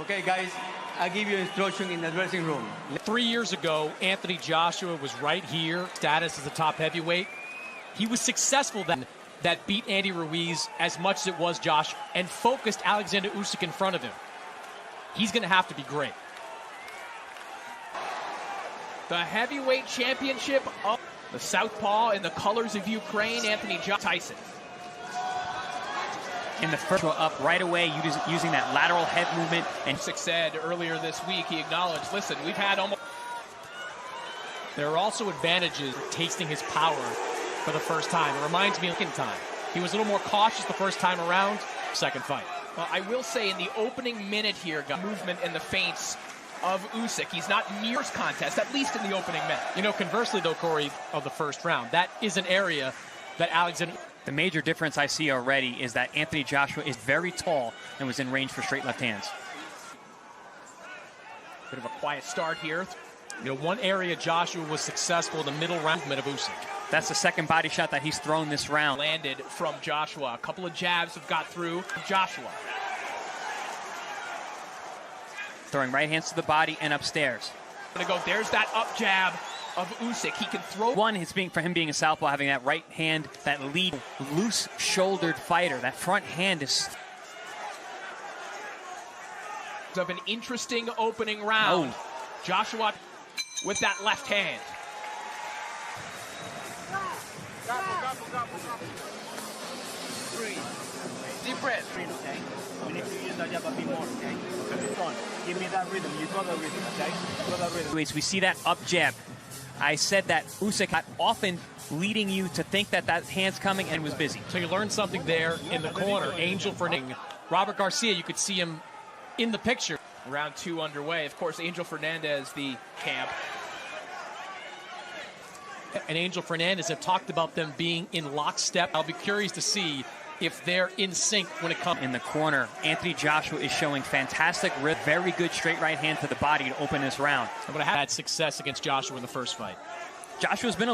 Okay, guys, I give you instruction in the dressing room. 3 years ago, Anthony Joshua was right here, status as a top heavyweight. He was successful then that beat Andy Ruiz as much as it was Joshua and focused Alexander Usyk in front of him. He's going to have to be great. The heavyweight championship of the southpaw in the colors of Ukraine, Anthony Tyson. In the first up right away, using that lateral head movement. And Usyk said earlier this week, he acknowledged, listen, we've had almost... There are also advantages for tasting his power for the first time. It reminds me of the second time. He was a little more cautious the first time around, second fight. Well, I will say in the opening minute here, got movement and the feints of Usyk. He's not near his contest, at least in the opening minute. You know, conversely, though, Corey, of the first round, that is an area that Alexander... The major difference I see already is that Anthony Joshua is very tall and was in range for straight left hands. Bit of a quiet start here. You know, one area Joshua was successful in the middle round of Usyk. That's the second body shot that he's thrown this round. Landed from Joshua. A couple of jabs have got through Joshua. Throwing right hands to the body and upstairs. Gonna go, there's that up jab of Usyk. He can throw. One is for him being a southpaw, having that right hand, that lead, loose-shouldered fighter. That front hand is... Of an interesting opening round. Oh. Joshua with that left hand. Deep breath. Okay? We need to use that jab a bit more, okay? Focus on. Give me that rhythm. You got the rhythm, okay? You got that rhythm. We see that up jab. I said that Usyk got often leading you to think that that hand's coming and was busy. So you learned something there in the corner. Angel Fernandez. Robert Garcia, you could see him in the picture. Round two underway. Of course, Angel Fernandez, the camp. And Angel Fernandez have talked about them being in lockstep. I'll be curious to see if they're in sync when it comes. In the corner, Anthony Joshua is showing fantastic rhythm. Very good straight right hand to the body to open this round. I'm going to have had success against Joshua in the first fight.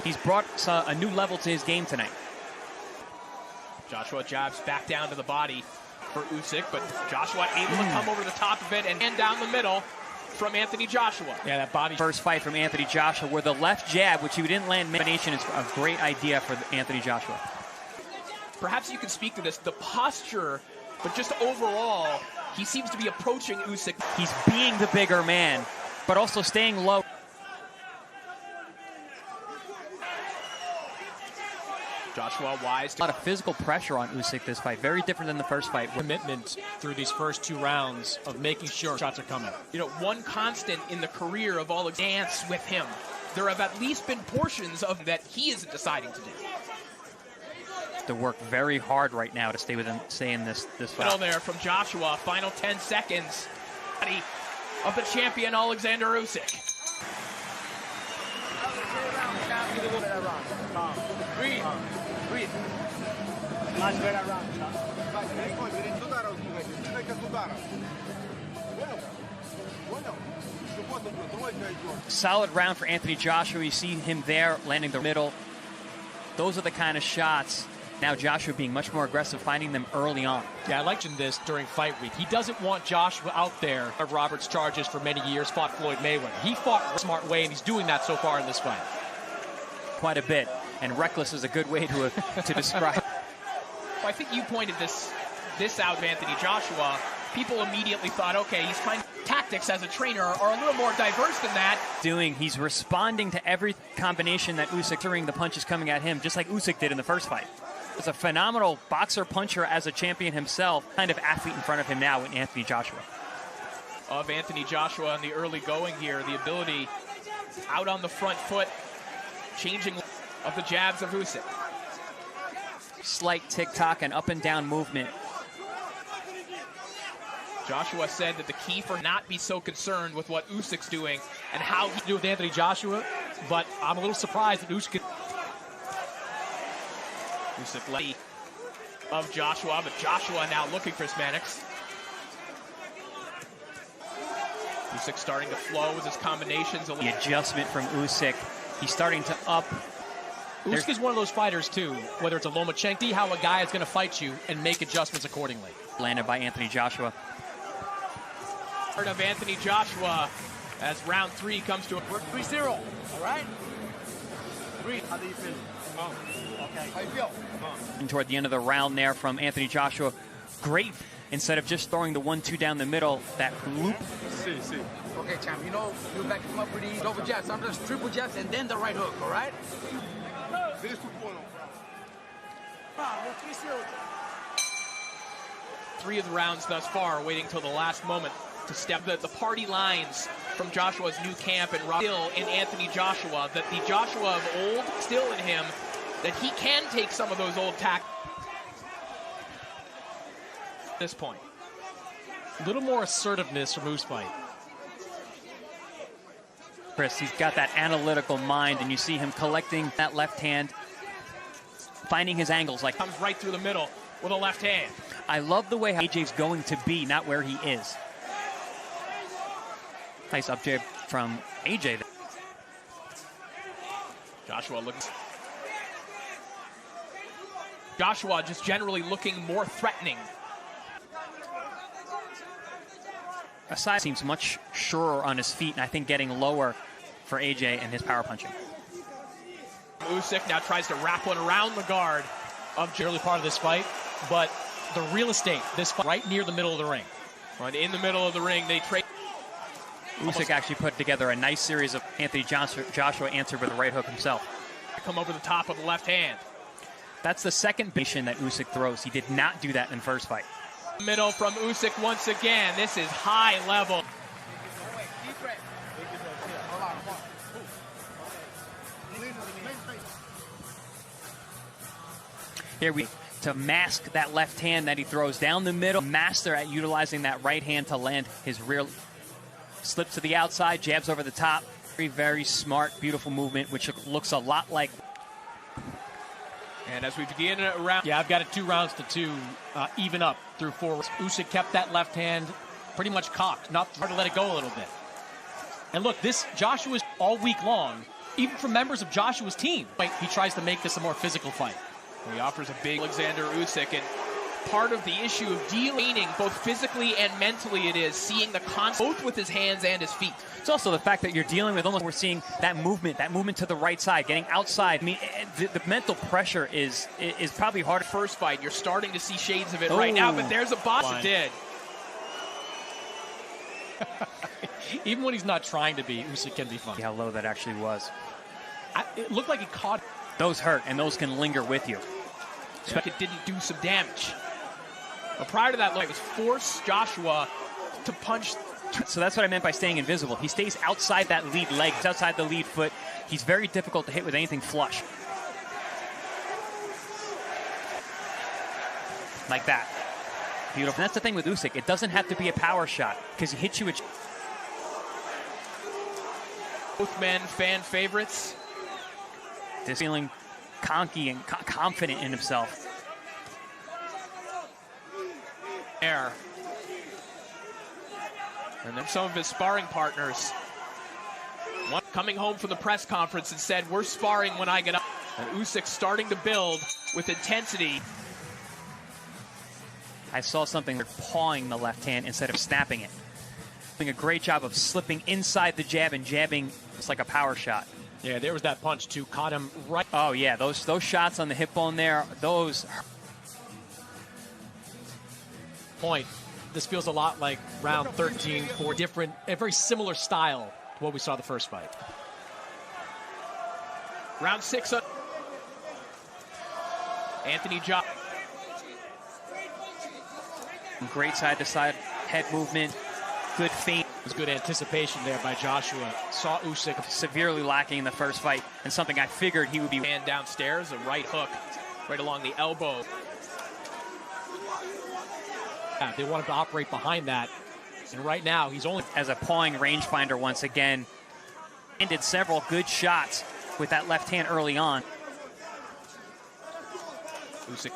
He's brought a new level to his game tonight. Joshua jabs back down to the body for Usyk, but Joshua able to come over the top of it and down the middle from Anthony Joshua. Yeah, that body. First fight from Anthony Joshua, where the left jab, which he didn't land combination, is a great idea for Anthony Joshua. Perhaps you can speak to this, the posture, but just overall, he seems to be approaching Usyk. He's being the bigger man, but also staying low. Joshua wise. A lot of physical pressure on Usyk this fight. Very different than the first fight. Commitment through these first two rounds of making sure shots are coming. You know, one constant in the career of all dance with him. There have at least been portions of that he isn't deciding to do. To work very hard right now to stay in this fight. Middle there from Joshua. Final 10 seconds. Of the champion Alexander Usyk. Breathe. Much better round. Solid round for Anthony Joshua. You see him there landing the middle. Those are the kind of shots. Now Joshua being much more aggressive, finding them early on. Yeah, I mentioned this during fight week. He doesn't want Joshua out there of Robert's charges for many years, fought Floyd Mayweather. He fought a smart way, and he's doing that so far in this fight. Quite a bit, and reckless is a good way to describe. Well, I think you pointed this out of Anthony Joshua. People immediately thought, okay, he's trying tactics as a trainer are a little more diverse than that. He's responding to every combination that Usyk throwing the punches coming at him, just like Usyk did in the first fight. He's a phenomenal boxer, puncher as a champion himself. Kind of athlete in front of him now with Anthony Joshua. Of Anthony Joshua in the early going here, the ability out on the front foot, changing of the jabs of Usyk. Slight tick-tock and up and down movement. Joshua said that the key for not be so concerned with what Usyk's doing and how he do with Anthony Joshua, but I'm a little surprised that Usyk left of Joshua, but Joshua now looking for Smanix. Usyk starting to flow with his combinations. The adjustment from Usyk. He's starting to up. Usyk is one of those fighters, too, whether it's a Lomachenko, how a guy is going to fight you and make adjustments accordingly. Landed by Anthony Joshua. Part of Anthony Joshua as round 3 comes to a 3-0. All right? 3. How do you feel? Okay. How you feel? And toward the end of the round there from Anthony Joshua, great. Instead of just throwing the 1-2 down the middle, that loop. See. Okay, champ, you know, you back him up with these double jabs, sometimes triple jabs, and then the right hook, all right? Three of the rounds thus far, waiting till the last moment to step the party lines from Joshua's new camp and still in Anthony Joshua, that the Joshua of old still in him, that he can take some of those old tactics at this point. A little more assertiveness from Usyk. Chris, he's got that analytical mind, and you see him collecting that left hand, finding his angles. Like comes right through the middle with a left hand. I love the way AJ's going to be, not where he is. Nice up jab from AJ. Joshua looks. Joshua just generally looking more threatening. Aside seems much surer on his feet, and I think getting lower for AJ and his power punching. Usyk now tries to wrap one around the guard of The early part of this fight, but the real estate, this fight, right near the middle of the ring. Right in the middle of the ring, they trade. Usyk actually put together a nice series of Anthony Joshua answered with a right hook himself. Come over the top of the left hand. That's the second position that Usyk throws. He did not do that in the first fight. Middle from Usyk once again. This is high level. Here we to mask that left hand that he throws down the middle. Master at utilizing that right hand to land his rear. Slips to the outside, jabs over the top. Very, very smart, beautiful movement, which looks a lot like. And as we begin a round. Yeah, I've got it 2 rounds to 2, even up through 4. Usyk kept that left hand pretty much cocked, not hard to let it go a little bit. And look, this Joshua's all week long, even from members of Joshua's team. He tries to make this a more physical fight. He offers a big Alexander Usyk, and part of the issue of dealing both physically and mentally it is seeing the both with his hands and his feet. It's also the fact that you're dealing with we're seeing that movement to the right side, getting outside. I mean, the mental pressure is probably hard. First fight, you're starting to see shades of it right now, but there's a boss that did. Even when he's not trying to be, Usyk can be fun. See how low that actually was. It looked like he caught. Those hurt, and those can linger with you. It didn't do some damage. But prior to that, it was force Joshua to punch. So that's what I meant by staying invisible. He stays outside that lead leg, outside the lead foot. He's very difficult to hit with anything flush. Like that. Beautiful. And that's the thing with Usyk. It doesn't have to be a power shot, because he hits you with. Both men fan favorites. This feeling conky and confident in himself. Air. And then some of his sparring partners. One coming home from the press conference and said, "We're sparring when I get up." And Usyk starting to build with intensity. I saw something like pawing the left hand instead of snapping it. Doing a great job of slipping inside the jab and jabbing. It's like a power shot. Yeah, there was that punch too. Caught him right. Oh yeah, those shots on the hip bone there. Those. Point. This feels a lot like round 13 for a very similar style to what we saw the first fight. Round 6. Anthony Joshua. Great side-to-side head movement. Good feint. It was good anticipation there by Joshua. Saw Usyk Severely lacking in the first fight, and something I figured he would be. And downstairs, a right hook right along the elbow. Yeah, they wanted to operate behind that. And right now, he's only. As a pawing rangefinder once again. And did several good shots with that left hand early on. Usyk.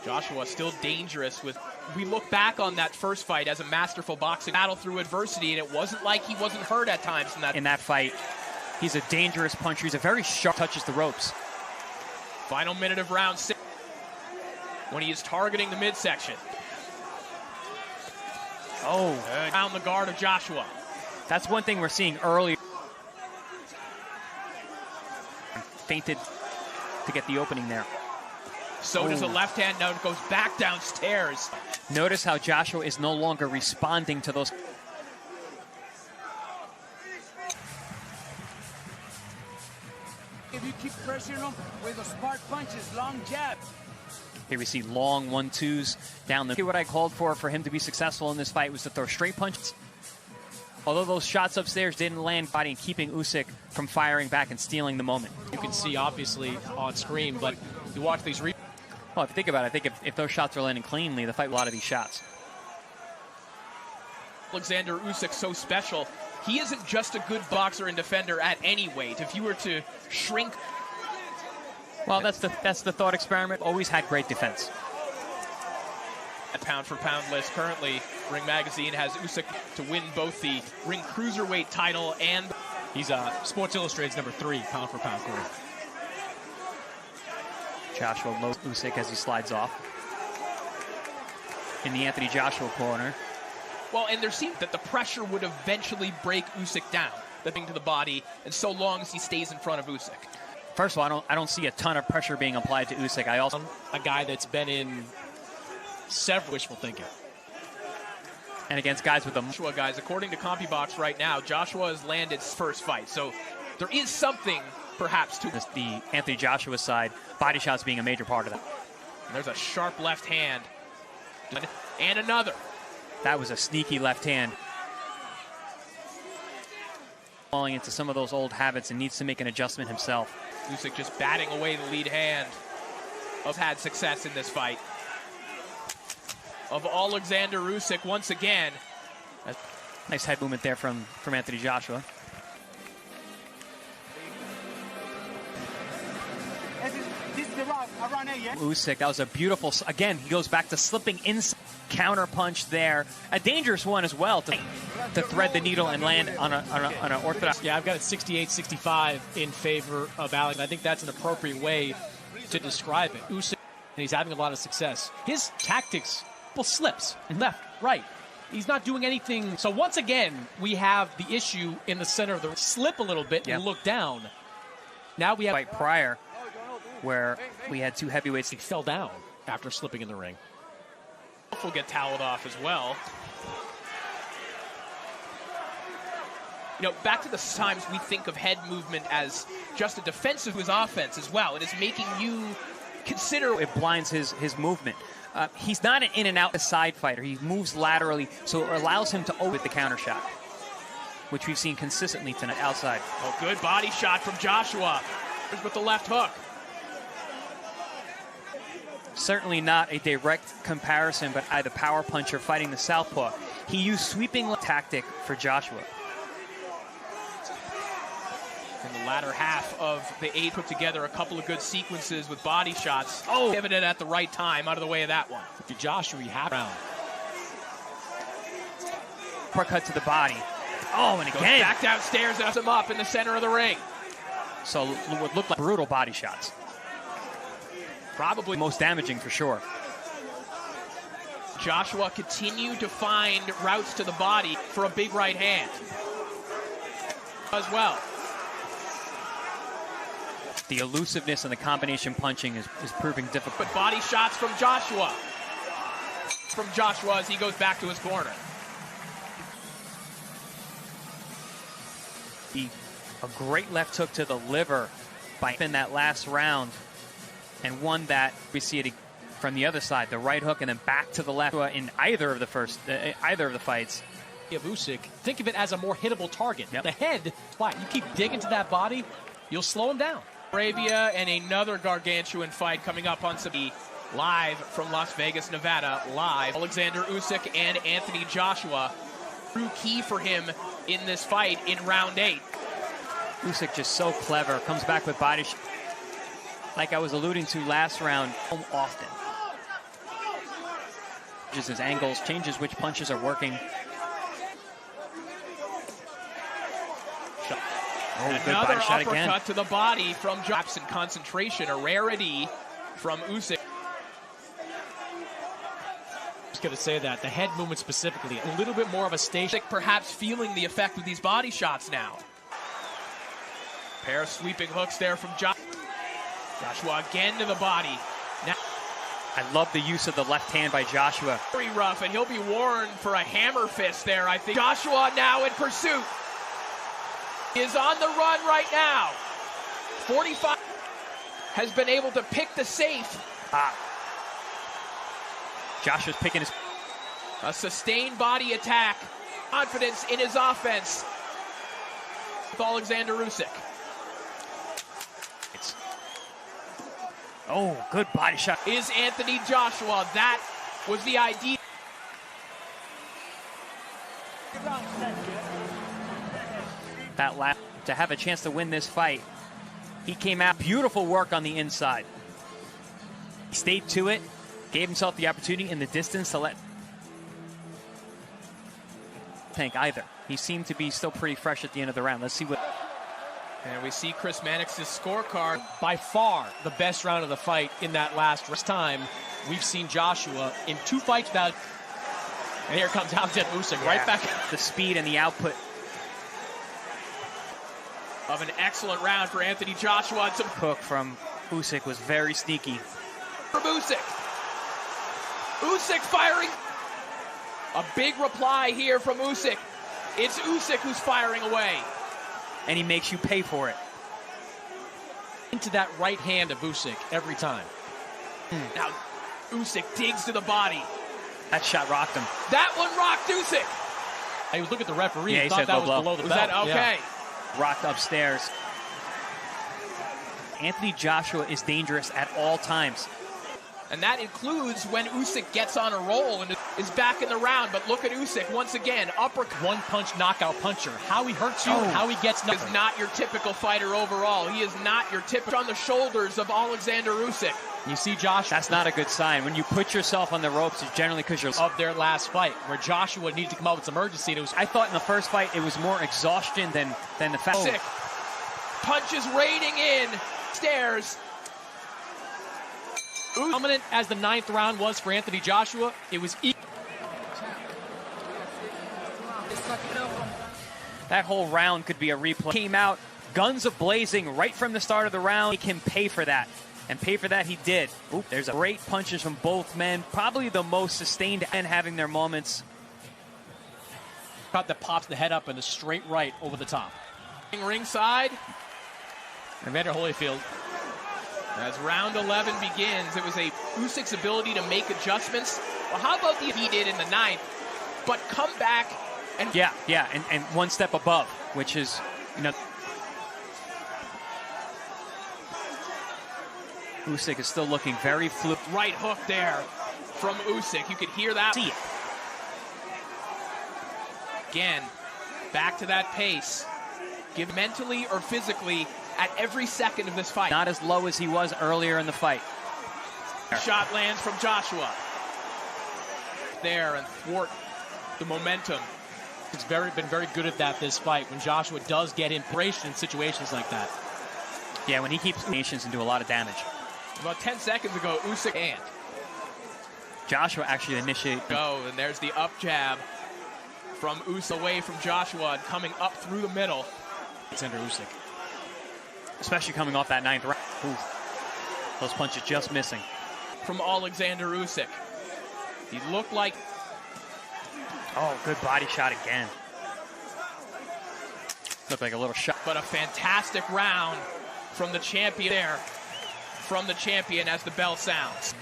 Joshua still dangerous with. We look back on that first fight as a masterful boxing battle through adversity, and it wasn't like he wasn't hurt at times in that fight. He's a dangerous puncher. He's a very sharp, touches the ropes. Final minute of round 6. when he is targeting the midsection. Oh, Down the guard of Joshua. that's one thing we're seeing early. Feinted to get the opening there. So does a left hand. Now it goes back downstairs. Notice how Joshua is no longer responding to those. If you keep pressuring him with those spark punches, long jab. Here we see long 1-2s down the. What I called for him to be successful in this fight was to throw straight punches. Although those shots upstairs didn't land, body and keeping Usyk from firing back and stealing the moment. You can see obviously on screen, but you watch these. Well, if you think about it, I think if those shots are landing cleanly, the fight a lot of these shots. Alexander Usyk so special. He isn't just a good boxer and defender at any weight. If you were to shrink. Well, that's the thought experiment. Always had great defense. At pound-for-pound list, currently, Ring Magazine has Usyk to win both the Ring Cruiserweight title and... He's Sports Illustrated's #3 pound-for-pound career. Joshua lows Usyk as he slides off. In the Anthony Joshua corner. Well, and there seems that the pressure would eventually break Usyk down, the thing to the body, and so long as he stays in front of Usyk. First of all, I don't see a ton of pressure being applied to Usyk. I also A guy that's been in several wishful thinking. And against guys with them. Joshua, guys, according to CompuBox right now, Joshua has landed his first fight, so there is something perhaps to the Anthony Joshua side, body shots being a major part of that. And there's a sharp left hand. And another. That was a sneaky left hand. Falling into some of those old habits and needs to make an adjustment himself. Usyk just batting away the lead hand. Has had success in this fight. Of Alexander Usyk once again. Nice head movement there from Anthony Joshua. This is the round, around 8, yeah? Usyk, that was a beautiful, again, he goes back to slipping inside. Counter punch there. A dangerous one as well to thread the needle and land on an orthodox. Yeah, I've got it 68-65 in favor of Alex. I think that's an appropriate way to describe it. Usyk, and he's having a lot of success. His tactics, well, slips left, right. He's not doing anything. So once again, we have the issue in the center of the slip a little bit and look down. Now we have fight prior where we had two heavyweights. He fell down after slipping in the ring. Will get toweled off as well. You know, back to the times we think of head movement as just a defensive to his offense as well. It is making you consider. It blinds his movement. He's not an in and out side fighter. He moves laterally, so it allows him to open the counter shot, which we've seen consistently tonight outside. Oh, good body shot from Joshua with the left hook. Certainly not a direct comparison, but the power puncher fighting the southpaw. He used sweeping tactic for Joshua. In the latter half of the 8, put together a couple of good sequences with body shots. Oh, pivoted at the right time, out of the way of that one. To Joshua, you have round. Uppercut to the body. Oh, and goes again. Back downstairs and ups him up in the center of the ring. So what looked like brutal body shots. Probably most damaging for sure. Joshua continued to find routes to the body for a big right hand as well. The elusiveness and the combination punching is proving difficult. But body shots from Joshua. From Joshua as he goes back to his corner. A great left hook to the liver in that last round. And one that we see it from the other side, the right hook, and then back to the left in either of the fights. Of Usyk, think of it as a more hittable target. The head, you keep digging to that body, you'll slow him down. Arabia and another gargantuan fight coming up on Sabi, live from Las Vegas, Nevada. Live, Alexander Usyk and Anthony Joshua. True key for him in this fight in round 8. Usyk just so clever, comes back with body. Like I was alluding to last round, often. Changes his angles, changes which punches are working. Oh, good another body shot uppercut again. To the body from Absent concentration, a rarity from Usyk. was going to say that. The head movement specifically, a little bit more of a station. Perhaps feeling the effect of these body shots now. Pair of sweeping hooks there from Joshua again to the body. Now, I love the use of the left hand by Joshua. very rough, and he'll be warned for a hammer fist there, I think. Joshua now in pursuit. He is on the run right now. 45 has been able to pick the safe. Joshua's picking his... A sustained body attack. Confidence in his offense. With Alexander Usyk. Oh, good body shot. Is Anthony Joshua. That was the idea. That lap to have a chance to win this fight. He came out, beautiful work on the inside. He stayed to it, gave himself the opportunity in the distance to let tank either. He seemed to be still pretty fresh at the end of the round. Let's see what... And we see Chris Mannix's scorecard. By far the best round of the fight in that last time. We've seen Joshua in 2 fights without... And here comes Alexander Usyk right back. The speed and the output. Of an excellent round for Anthony Joshua. And some Hook from Usyk was very sneaky. from Usyk. Usyk firing. A big reply here from Usyk. It's Usyk who's firing away. And he makes you pay for it. Into that right hand of Usyk every time. Now, Usyk digs to the body. That shot rocked him. That one rocked Usyk. I look at the referee. Yeah, he thought said that low was blow. below the Was belt. that okay? Yeah. Rocked upstairs. Anthony Joshua is dangerous at all times. And that includes when Usyk gets on a roll and is back in the round. But look at Usyk once again, uppercut. One-punch knockout puncher. How he hurts you, and how he gets Is knocked. not your typical fighter overall. He is not your typical on the shoulders of Alexander Usyk. You see Joshua That's not a good sign. When you put yourself on the ropes, it's generally because you're... of their last fight, where Joshua needed to come out with some urgency. And it was I thought in the first fight it was more exhaustion than the fact. Usyk. Punches raining in. Stairs. dominant as the 9th round was for Anthony Joshua. It was That whole round could be a replay. Came out guns a-blazing right from the start of the round. Make him pay for that. And pay for that he did. Oop, there's a great punches from both men. Probably the most sustained and having their moments. cut that pops the head up in a straight right over the top. Ringside. Evander Holyfield. As round 11 begins, it was a Usyk's ability to make adjustments. Well, how about the he did in the 9th, but come back and Yeah, and one step above, which is, you know, Usyk is still looking very fluid. right hook there from Usyk. You could hear that. See it. Again, back to that pace. Give mentally or physically at every second of this fight. Not as low as he was earlier in the fight. Shot lands from Joshua. There and thwart the momentum. He's been very good at that this fight. When Joshua does get impatient in situations like that. Yeah, when he keeps nations and do a lot of damage. About 10 seconds ago, Usyk and Joshua actually initiated. go, and there's the up jab from Usyk away from Joshua and coming up through the middle. Alexander Usyk. Especially coming off that 9th round. Ooh. Those punches just missing. From Alexander Usyk. He looked like Oh, good body shot again. Looked like a little shot. but a fantastic round from the champion there. From the champion as the bell sounds.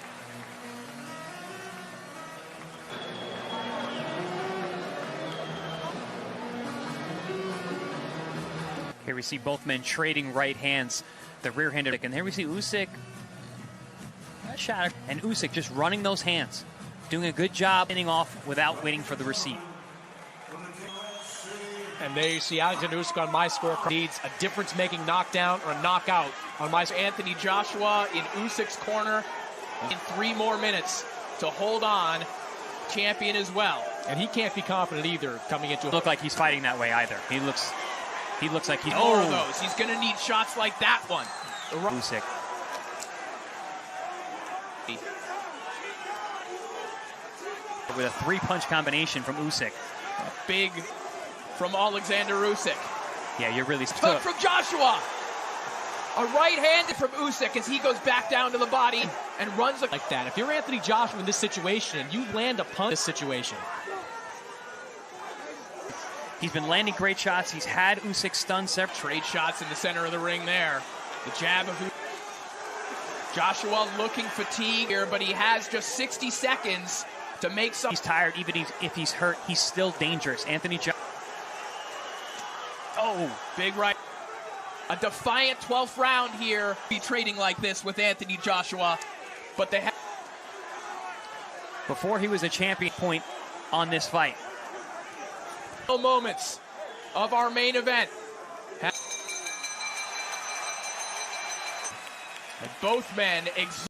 Here we see both men trading right hands. The rear-handed. And here we see Usyk. That shot. And Usyk just running those hands. Doing a good job ending off without waiting for the receipt. And there you see Alexander Usyk on my scorecard. Needs a difference-making knockdown or a knockout on my scorecard. Anthony Joshua in Usyk's corner in 3 more minutes to hold on. Champion as well. And he can't be confident either coming into Look like he's fighting that way either. He looks like he's... More of those. He's going to need shots like that one. Usyk. with a 3-punch combination from Usyk. Big from Alexander Usyk. Yeah, you're really Hook from Joshua. A right-handed from Usyk as he goes back down to the body and runs like that. If you're Anthony Joshua in this situation and you land a punch in this situation. He's been landing great shots. He's had Usyk stunned several. Trade shots in the center of the ring there. The jab of Usyk. Joshua looking fatigued here, but he has just 60 seconds to make some. He's tired, even if he's hurt, he's still dangerous. Anthony Joshua. Oh, big right. A defiant 12th round here. Be trading like this with Anthony Joshua, but they have. Before he was a champion point on this fight. Moments of our main event. And both men